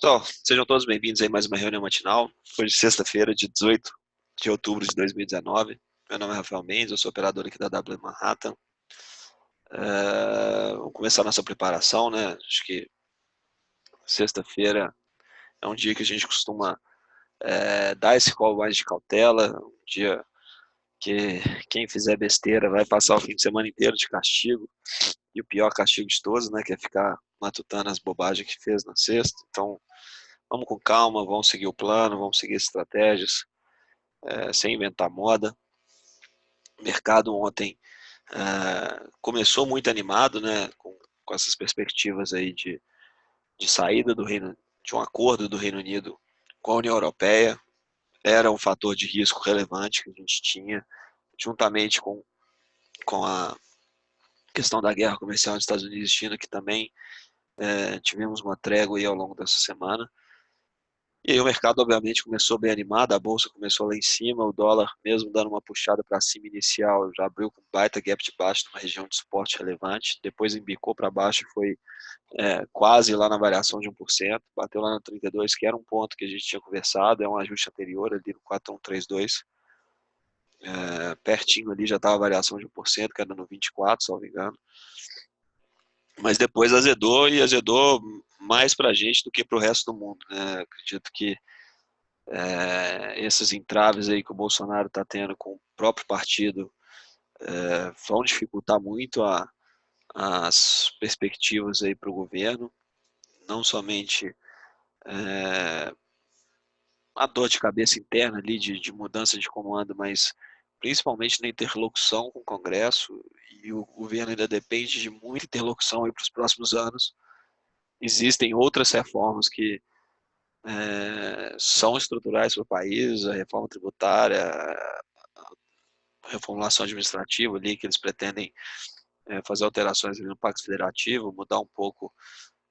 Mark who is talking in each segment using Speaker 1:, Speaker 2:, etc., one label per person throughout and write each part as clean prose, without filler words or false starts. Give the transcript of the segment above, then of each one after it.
Speaker 1: Então, sejam todos bem-vindos aí a mais uma reunião matinal. Hoje, sexta-feira, dia 18 de outubro de 2019. Meu nome é Rafael Mendes, eu sou operador aqui da W Manhattan. Vamos começar a nossa preparação, né? Acho que sexta-feira é um dia que a gente costuma dar esse call mais de cautela, um dia que quem fizer besteira vai passar o fim de semana inteiro de castigo, e o pior castigo de todos, né? Que é ficar matutando as bobagens que fez na sexta. Então, vamos com calma, vamos seguir o plano, vamos seguir as estratégias, sem inventar moda. O mercado ontem começou muito animado, né, com essas perspectivas aí de saída do Reino, de um acordo do Reino Unido com a União Europeia. Era um fator de risco relevante que a gente tinha, juntamente com a questão da guerra comercial entre Estados Unidos e China, que também tivemos uma trégua aí ao longo dessa semana. E aí o mercado, obviamente, começou bem animado, a bolsa começou lá em cima, o dólar, mesmo dando uma puxada para cima inicial, já abriu com baita gap de baixo, numa região de suporte relevante, depois embicou para baixo e foi quase lá na variação de 1%, bateu lá no 32, que era um ponto que a gente tinha conversado, é um ajuste anterior ali no 4132, pertinho ali já estava a variação de 1%, que era no 24, se não me engano. Mas depois azedou, e azedou mais para a gente do que para o resto do mundo, né? Acredito que esses entraves aí que o Bolsonaro está tendo com o próprio partido vão dificultar muito as perspectivas aí para o governo, não somente a dor de cabeça interna ali de mudança de comando, mas principalmente na interlocução com o Congresso, e o governo ainda depende de muita interlocução aí para os próximos anos. Existem outras reformas que são estruturais para o país, a reforma tributária, reformulação administrativa ali, que eles pretendem fazer alterações no Pacto Federativo, mudar um pouco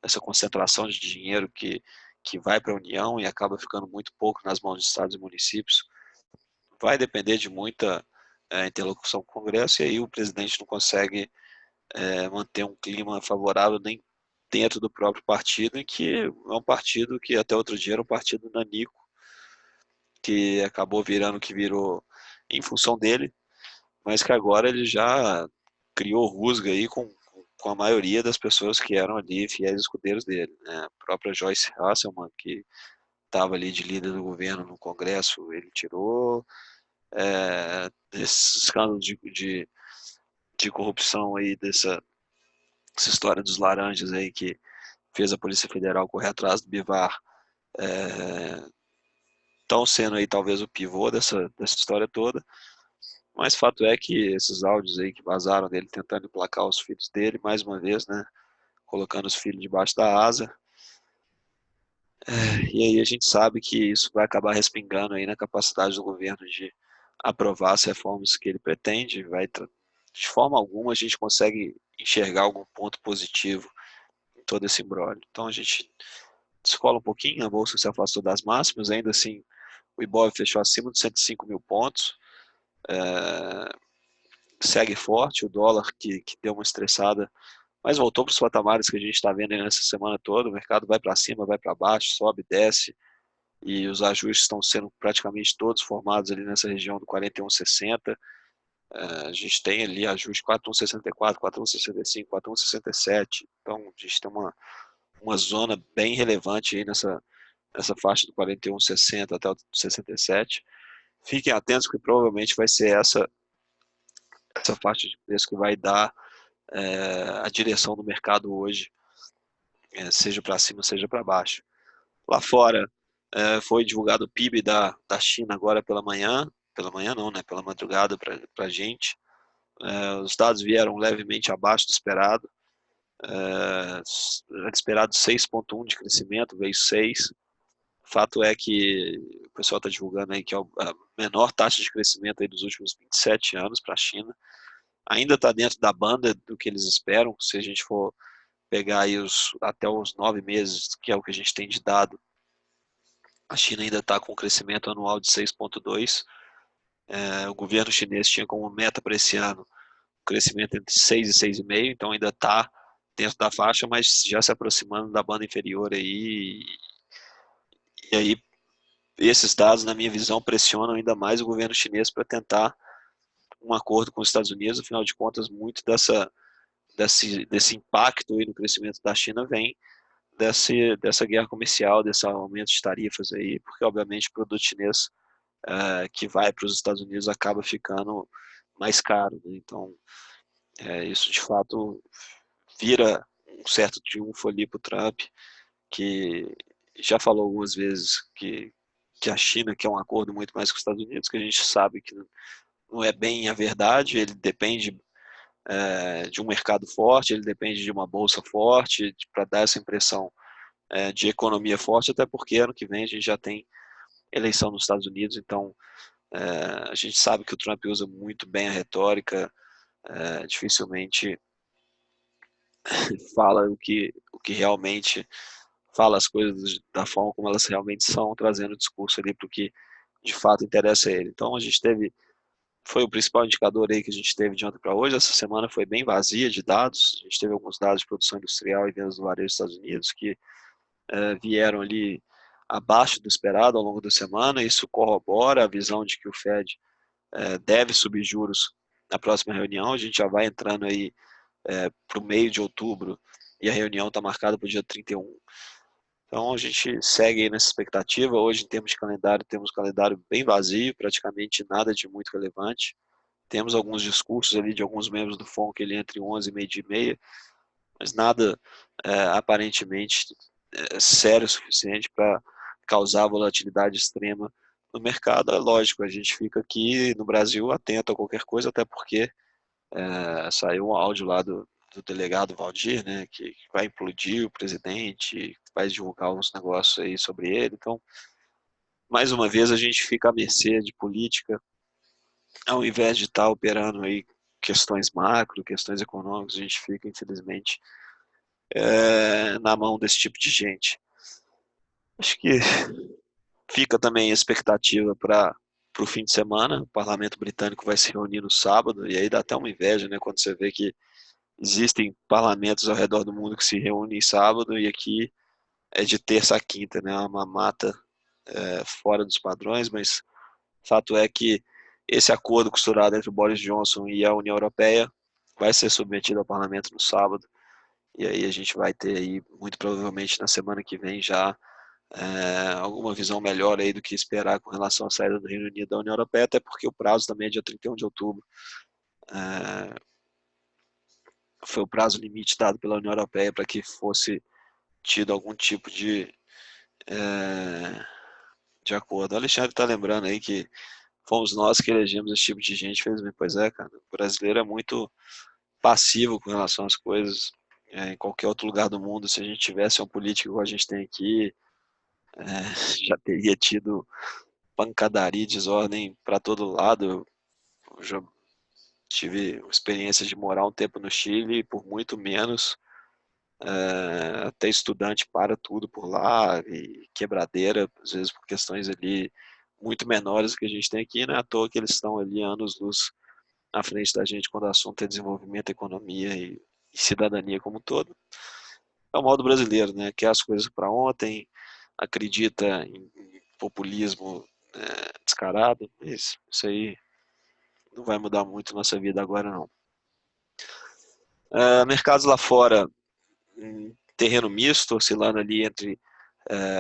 Speaker 1: essa concentração de dinheiro que vai para a União e acaba ficando muito pouco nas mãos de estados e municípios. Vai depender de muita interlocução com o Congresso, e aí o presidente não consegue manter um clima favorável nem dentro do próprio partido, em que é um partido que até outro dia era um partido nanico, que acabou virando o que virou em função dele, mas que agora ele já criou rusga aí com a maioria das pessoas que eram ali fiéis escudeiros dele, né? A própria Joyce Hasselman, que estava ali de líder do governo no Congresso, ele tirou. Esse escândalo de corrupção aí, essa história dos laranjas aí que fez a Polícia Federal correr atrás do Bivar, estão sendo aí talvez o pivô dessa história toda. Mas fato é que esses áudios aí que vazaram dele tentando emplacar os filhos dele, mais uma vez, né, colocando os filhos debaixo da asa, e aí a gente sabe que isso vai acabar respingando aí na capacidade do governo de aprovar as reformas que ele pretende. De forma alguma a gente consegue enxergar algum ponto positivo em todo esse imbróglio. Então a gente descola um pouquinho, a bolsa se afastou das máximas, ainda assim o Ibov fechou acima de 105 mil pontos, segue forte, o dólar que deu uma estressada, mas voltou para os patamares que a gente está vendo aí nessa semana toda. O mercado vai para cima, vai para baixo, sobe, desce, e os ajustes estão sendo praticamente todos formados ali nessa região do 41,60. A gente tem ali ajuste 41,64, 41,65, 41,67. Então a gente tem uma zona bem relevante aí nessa faixa do 41,60 até o 67. Fiquem atentos que provavelmente vai ser essa faixa de preço que vai dar a direção do mercado hoje, seja para cima, seja para baixo. Lá fora, foi divulgado o PIB da China agora pela manhã não, né, pela madrugada para a gente. Os dados vieram levemente abaixo do esperado. Era esperado 6,1 de crescimento, veio 6. Fato é que o pessoal está divulgando aí que é a menor taxa de crescimento aí dos últimos 27 anos para a China. Ainda está dentro da banda do que eles esperam. Se a gente for pegar aí até os 9 meses, que é o que a gente tem de dado, a China ainda está com um crescimento anual de 6,2. O governo chinês tinha como meta para esse ano um crescimento entre 6 e 6,5, então ainda está dentro da faixa, mas já se aproximando da banda inferior aí, E aí, esses dados, na minha visão, pressionam ainda mais o governo chinês para tentar um acordo com os Estados Unidos. Afinal de contas, muito desse impacto aí no crescimento da China vem dessa guerra comercial, desse aumento de tarifas aí, porque obviamente o produto chinês que vai para os Estados Unidos acaba ficando mais caro, né? Então, isso de fato vira um certo triunfo ali para o Trump, que já falou algumas vezes que a China quer um acordo muito mais com os Estados Unidos, que a gente sabe que não é bem a verdade, ele depende de um mercado forte, ele depende de uma bolsa forte para dar essa impressão de economia forte, até porque ano que vem a gente já tem eleição nos Estados Unidos, então a gente sabe que o Trump usa muito bem a retórica, dificilmente fala o que realmente fala as coisas da forma como elas realmente são, trazendo o discurso ali para o que de fato interessa a ele. Então a gente foi o principal indicador aí que a gente teve de ontem para hoje. Essa semana foi bem vazia de dados. A gente teve alguns dados de produção industrial e vendas do varejo dos Estados Unidos que vieram ali abaixo do esperado ao longo da semana. Isso corrobora a visão de que o Fed deve subir juros na próxima reunião. A gente já vai entrando aí para o meio de outubro e a reunião está marcada para o dia 31. Então a gente segue aí nessa expectativa. Hoje, em termos de calendário, temos um calendário bem vazio, praticamente nada de muito relevante. Temos alguns discursos ali de alguns membros do FONC ali entre 11 e meio-dia e meia, mas nada aparentemente sério o suficiente para causar volatilidade extrema no mercado. É lógico, a gente fica aqui no Brasil atento a qualquer coisa, até porque saiu um áudio lá do delegado Valdir, né, que vai implodir o presidente, vai divulgar uns negócios aí sobre ele. Então, mais uma vez, a gente fica à mercê de política, ao invés de estar operando aí questões macro, questões econômicas, a gente fica, infelizmente, na mão desse tipo de gente. Acho que fica também a expectativa para o fim de semana. O parlamento britânico vai se reunir no sábado, e aí dá até uma inveja, né, quando você vê que existem parlamentos ao redor do mundo que se reúnem sábado, e aqui é de terça a quinta, né, uma mata fora dos padrões, mas fato é que esse acordo costurado entre o Boris Johnson e a União Europeia vai ser submetido ao parlamento no sábado, e aí a gente vai ter aí, muito provavelmente na semana que vem já, alguma visão melhor aí do que esperar com relação à saída do Reino Unido da União Europeia, até porque o prazo também é dia 31 de outubro. Foi o prazo limite dado pela União Europeia para que fosse tido algum tipo de acordo. O Alexandre está lembrando aí que fomos nós que elegemos esse tipo de gente, felizmente. Pois é, cara, o brasileiro é muito passivo com relação às coisas. Em qualquer outro lugar do mundo, se a gente tivesse um político igual a gente tem aqui, já teria tido pancadaria e desordem para todo lado. Eu já tive experiência de morar um tempo no Chile e por muito menos, até estudante para tudo por lá, e quebradeira, às vezes por questões ali muito menores do que a gente tem aqui, não é à toa que eles estão ali anos-luz à frente da gente quando o assunto é desenvolvimento, economia e cidadania como um todo. É o modo brasileiro, né? Quer as coisas para ontem, acredita em populismo descarado, mas isso aí não vai mudar muito nossa vida agora, não. Mercados lá fora, terreno misto, oscilando ali entre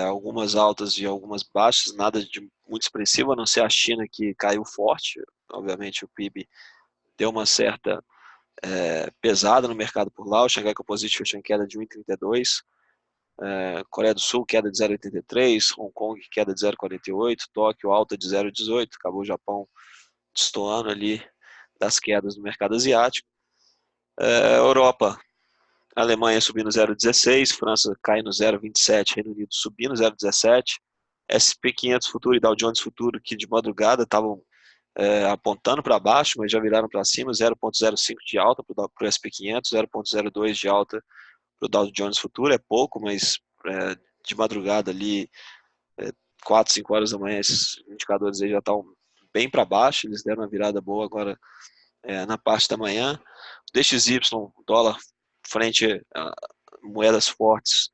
Speaker 1: algumas altas e algumas baixas, nada de muito expressivo, a não ser a China, que caiu forte. Obviamente o PIB deu uma certa pesada no mercado por lá. O Shanghai Composite fechou em queda de 1,32, Coreia do Sul queda de 0,83, Hong Kong queda de 0,48, Tóquio alta de 0,18, acabou o Japão destoando ali das quedas no mercado asiático. Europa, Alemanha subindo 0,16, França caindo 0,27, Reino Unido subindo 0,17, SP500 futuro e Dow Jones futuro, que de madrugada estavam apontando para baixo, mas já viraram para cima, 0,05 de alta para o SP500, 0,02 de alta para o Dow Jones futuro. É pouco, mas de madrugada ali, 4, 5 horas da manhã, esses indicadores aí já estão bem para baixo, eles deram uma virada boa agora na parte da manhã. DXY, dólar frente a moedas fortes,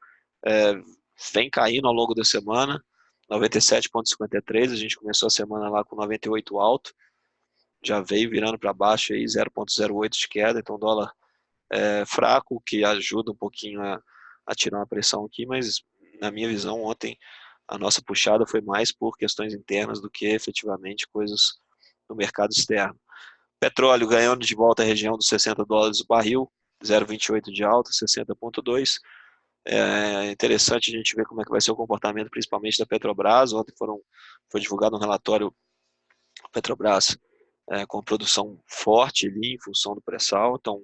Speaker 1: vem caindo ao longo da semana. 97,53, a gente começou a semana lá com 98 alto, já veio virando para baixo aí, 0,08 de queda, então dólar fraco, que ajuda um pouquinho a tirar uma pressão aqui, mas na minha visão ontem a nossa puxada foi mais por questões internas do que efetivamente coisas do mercado externo. Petróleo ganhando de volta a região dos $60 o barril, 0,28 de alta, 60,2. É interessante a gente ver como é que vai ser o comportamento, principalmente da Petrobras. Ontem foi divulgado um relatório Petrobras com produção forte ali em função do pré-sal. Então,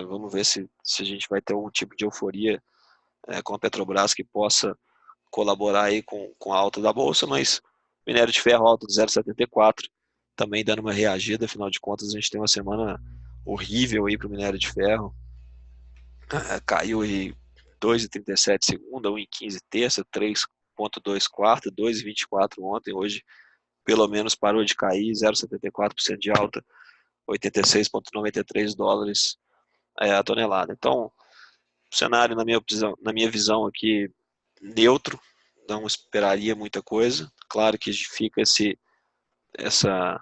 Speaker 1: vamos ver se a gente vai ter algum tipo de euforia com a Petrobras que possa colaborar aí com a alta da bolsa, mas minério de ferro alto de 0,74, também dando uma reagida, afinal de contas a gente tem uma semana horrível aí para o minério de ferro, caiu aí 2,37 segunda, 1,15 terça, 3,2 quarta, 2,24 ontem, hoje pelo menos parou de cair, 0,74% de alta, 86,93 dólares a tonelada. Então, cenário na minha visão aqui neutro, não esperaria muita coisa. Claro que fica essa,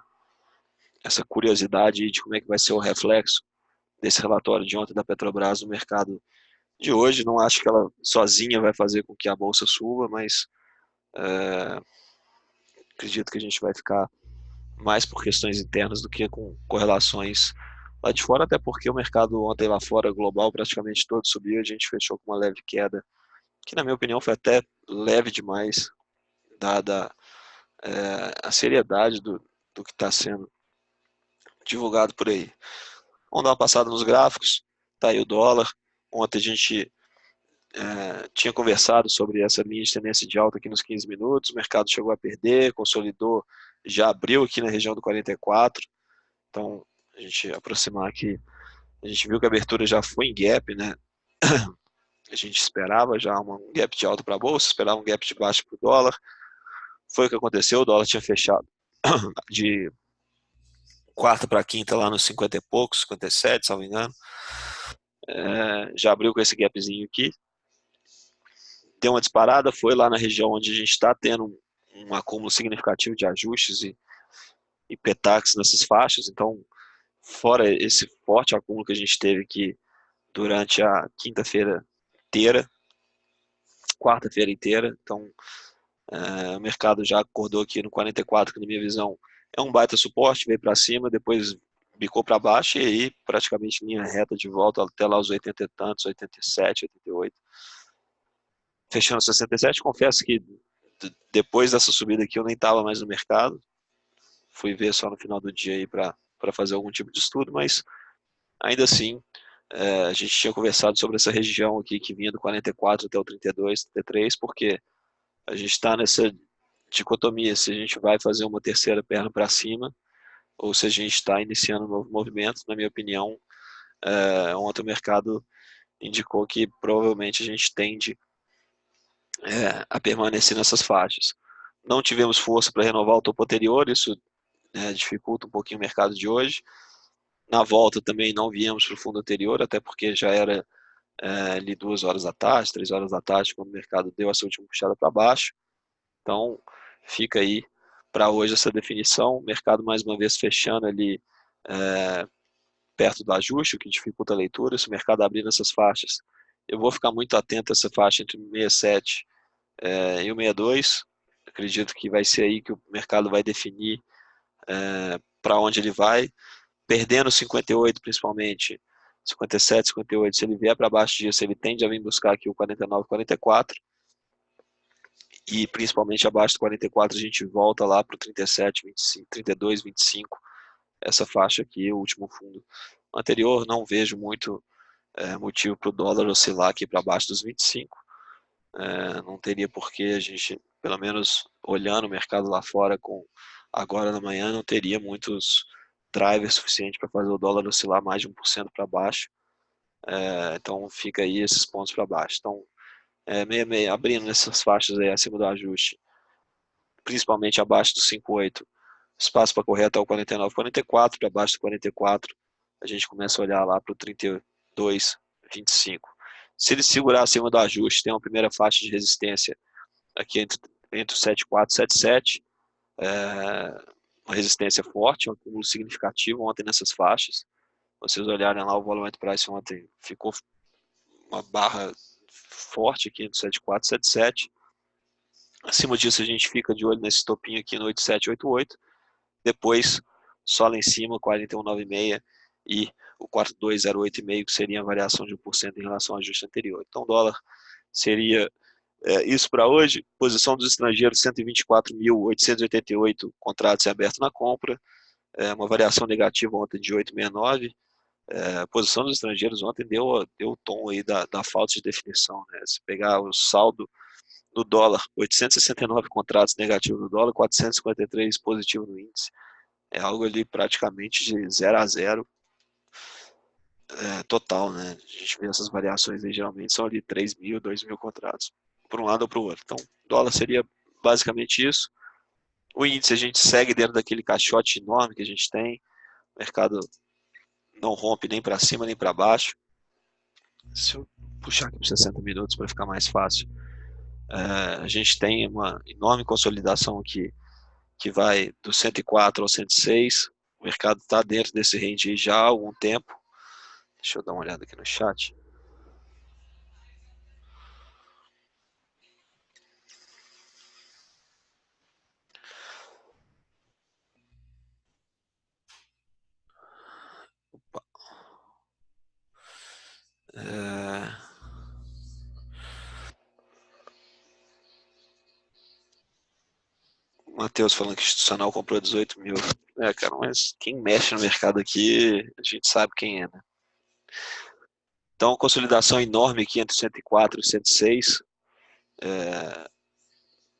Speaker 1: essa curiosidade de como é que vai ser o reflexo desse relatório de ontem da Petrobras no mercado de hoje. Não acho que ela sozinha vai fazer com que a bolsa suba, mas acredito que a gente vai ficar mais por questões internas do que com correlações lá de fora, até porque o mercado ontem lá fora, global, praticamente todo subiu, a gente fechou com uma leve queda, que na minha opinião foi até leve demais, dada a seriedade do que está sendo divulgado por aí. Vamos dar uma passada nos gráficos, tá aí o dólar, ontem a gente tinha conversado sobre essa linha de tendência de alta aqui nos 15 minutos, o mercado chegou a perder, consolidou, já abriu aqui na região do 44, então a gente aproximar aqui, a gente viu que a abertura já foi em gap, né? A gente esperava já um gap de alta para a bolsa, esperava um gap de baixo para o dólar, foi o que aconteceu, o dólar tinha fechado de quarta para quinta lá nos 50 e poucos, 57, se não me engano, já abriu com esse gapzinho aqui, deu uma disparada, foi lá na região onde a gente está tendo um acúmulo significativo de ajustes e petax nessas faixas, então fora esse forte acúmulo que a gente teve aqui durante a quinta-feira inteira, quarta-feira inteira, então o mercado já acordou aqui no 44, que na minha visão é um baita suporte, veio para cima, depois bicou para baixo e aí praticamente linha reta de volta até lá os 80 e tantos, 87, 88. Fechando 67, confesso que depois dessa subida aqui eu nem estava mais no mercado, fui ver só no final do dia aí para fazer algum tipo de estudo, mas ainda assim a gente tinha conversado sobre essa região aqui que vinha do 44 até o 32, 33, porque a gente está nessa dicotomia, se a gente vai fazer uma terceira perna para cima ou se a gente está iniciando um novo movimento. Na minha opinião, ontem o mercado indicou que provavelmente a gente tende a permanecer nessas faixas. Não tivemos força para renovar o topo anterior, isso dificulta um pouquinho o mercado de hoje. Na volta também não viemos para o fundo anterior, até porque já era ali 2 horas da tarde, 3 horas da tarde, quando o mercado deu essa última puxada para baixo. Então, fica aí para hoje essa definição. O mercado mais uma vez fechando ali perto do ajuste, o que dificulta a leitura. Se o mercado abrir nessas faixas, eu vou ficar muito atento a essa faixa entre o 67 e o 62. Acredito que vai ser aí que o mercado vai definir para onde ele vai. Perdendo 58 principalmente, 57, 58, se ele vier para baixo disso, ele tende a vir buscar aqui o 49, 44. E principalmente abaixo do 44 a gente volta lá para o 37, 25, 32, 25, essa faixa aqui, o último fundo anterior. Não vejo muito motivo para o dólar oscilar aqui para baixo dos 25. Não teria por que a gente, pelo menos olhando o mercado lá fora com agora na manhã, não teria muitos drivers suficientes para fazer o dólar oscilar mais de 1% para baixo. Então fica aí esses pontos para baixo. Então, meio, abrindo nessas faixas aí acima do ajuste, principalmente abaixo do 5,8, espaço para correr até o 49, 44, para baixo do 44, a gente começa a olhar lá para o 32, 25. Se ele segurar acima do ajuste, tem uma primeira faixa de resistência aqui entre entre o 74 e 77, uma resistência forte, um acúmulo significativo ontem nessas faixas. Vocês olharem lá o volume price ontem, ficou uma barra forte aqui entre 74 e 77. Acima disso a gente fica de olho nesse topinho aqui no 8788. Depois, só lá em cima, 41,96 e o 42,08,5, que seria a variação de 1% em relação ao ajuste anterior. Então, o dólar seria isso para hoje. Posição dos estrangeiros, 124.888 contratos em aberto na compra. Uma variação negativa ontem de 8,69. A posição dos estrangeiros ontem deu o tom aí da falta de definição, né? Se pegar o saldo do dólar, 869 contratos negativos no dólar, 453 positivo no índice. É algo ali praticamente de 0 a 0 total, né? A gente vê essas variações aí, geralmente são ali 3.000, 2.000 contratos, por um lado ou para o outro. Então, dólar seria basicamente isso. O índice a gente segue dentro daquele caixote enorme que a gente tem. O mercado não rompe nem para cima nem para baixo. Se eu puxar aqui para 60 minutos para ficar mais fácil. A gente tem uma enorme consolidação aqui que vai do 104 ao 106. O mercado está dentro desse range aí já há algum tempo. Deixa eu dar uma olhada aqui no chat. Opa. Matheus falando que institucional comprou 18 mil. Cara, mas quem mexe no mercado aqui, a gente sabe quem é, né? Então, consolidação enorme aqui entre 104 e 106.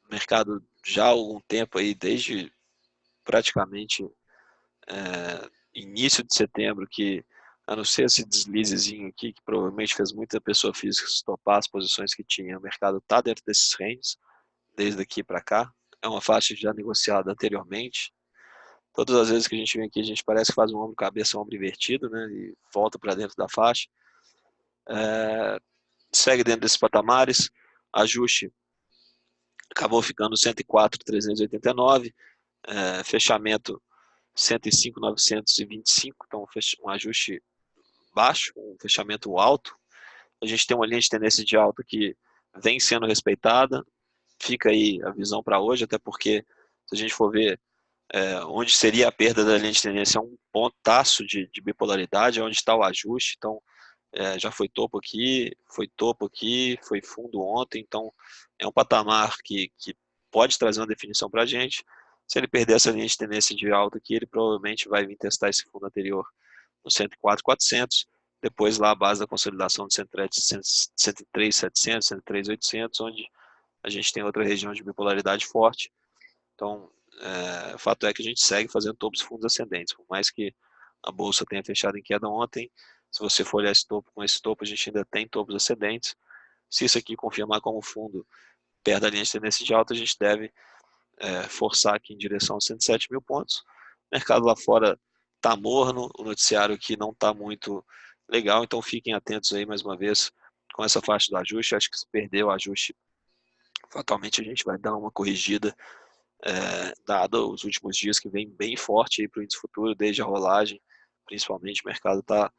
Speaker 1: Mercado já há algum tempo aí, desde praticamente início de setembro, que a não ser esse deslizezinho aqui, que provavelmente fez muita pessoa física estopar as posições que tinha, o mercado está dentro desses ranges, desde aqui para cá. É uma faixa já negociada anteriormente. Todas as vezes que a gente vem aqui, a gente parece que faz um ombro-cabeça, um ombro invertido, né? E volta para dentro da faixa. Segue dentro desses patamares. Ajuste acabou ficando 104.389. Fechamento 105.925. Então, um ajuste baixo, um fechamento alto. A gente tem uma linha de tendência de alta que vem sendo respeitada. Fica aí a visão para hoje, até porque, se a gente for ver onde seria a perda da linha de tendência, é um pontaço de bipolaridade, é onde está o ajuste. Então, já foi topo aqui, foi fundo ontem. Então, é um patamar que pode trazer uma definição para a gente. Se ele perder essa linha de tendência de alta aqui, ele provavelmente vai vir testar esse fundo anterior no 104.400, depois lá a base da consolidação de 103.700, 103.800, onde a gente tem outra região de bipolaridade forte. Então, o fato é que a gente segue fazendo topos fundos ascendentes, por mais que a bolsa tenha fechado em queda ontem. Se você for olhar esse topo com esse topo, a gente ainda tem topos ascendentes. Se isso aqui confirmar como fundo perto da linha de tendência de alta, a gente deve forçar aqui em direção aos 107 mil pontos. O mercado lá fora está morno, o noticiário aqui não está muito legal, então fiquem atentos aí mais uma vez com essa faixa do ajuste. Acho que se perder o ajuste, fatalmente a gente vai dar uma corrigida, dado os últimos dias que vem bem forte para o índice futuro, desde a rolagem, principalmente o mercado está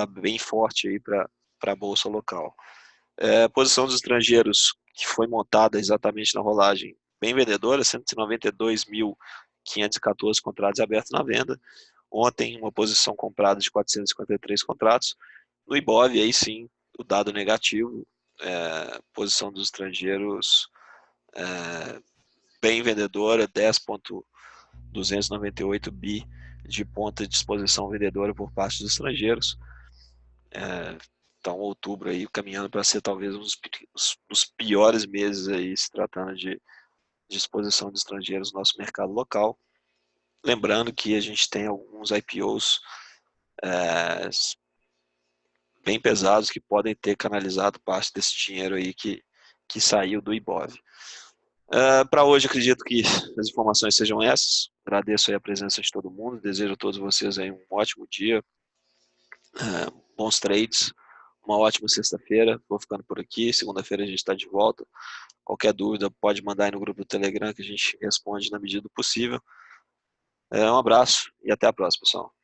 Speaker 1: bem forte aí para a bolsa local. Posição dos estrangeiros, que foi montada exatamente na rolagem, bem vendedora, 192.514 contratos abertos na venda. Ontem, uma posição comprada de 453 contratos. No Ibov, aí sim, o dado negativo, posição dos estrangeiros bem vendedora, 10,298 bi de ponta de exposição vendedora por parte dos estrangeiros. Então, outubro aí caminhando para ser talvez um dos piores meses aí, se tratando de exposição de estrangeiros no nosso mercado local. Lembrando que a gente tem alguns IPOs bem pesados que podem ter canalizado parte desse dinheiro aí que saiu do Ibov. Para hoje, acredito que as informações sejam essas. Agradeço aí a presença de todo mundo. Desejo a todos vocês aí um ótimo dia, bons trades, uma ótima sexta-feira. Vou ficando por aqui. Segunda-feira a gente está de volta. Qualquer dúvida pode mandar aí no grupo do Telegram que a gente responde na medida do possível. Um abraço e até a próxima, pessoal.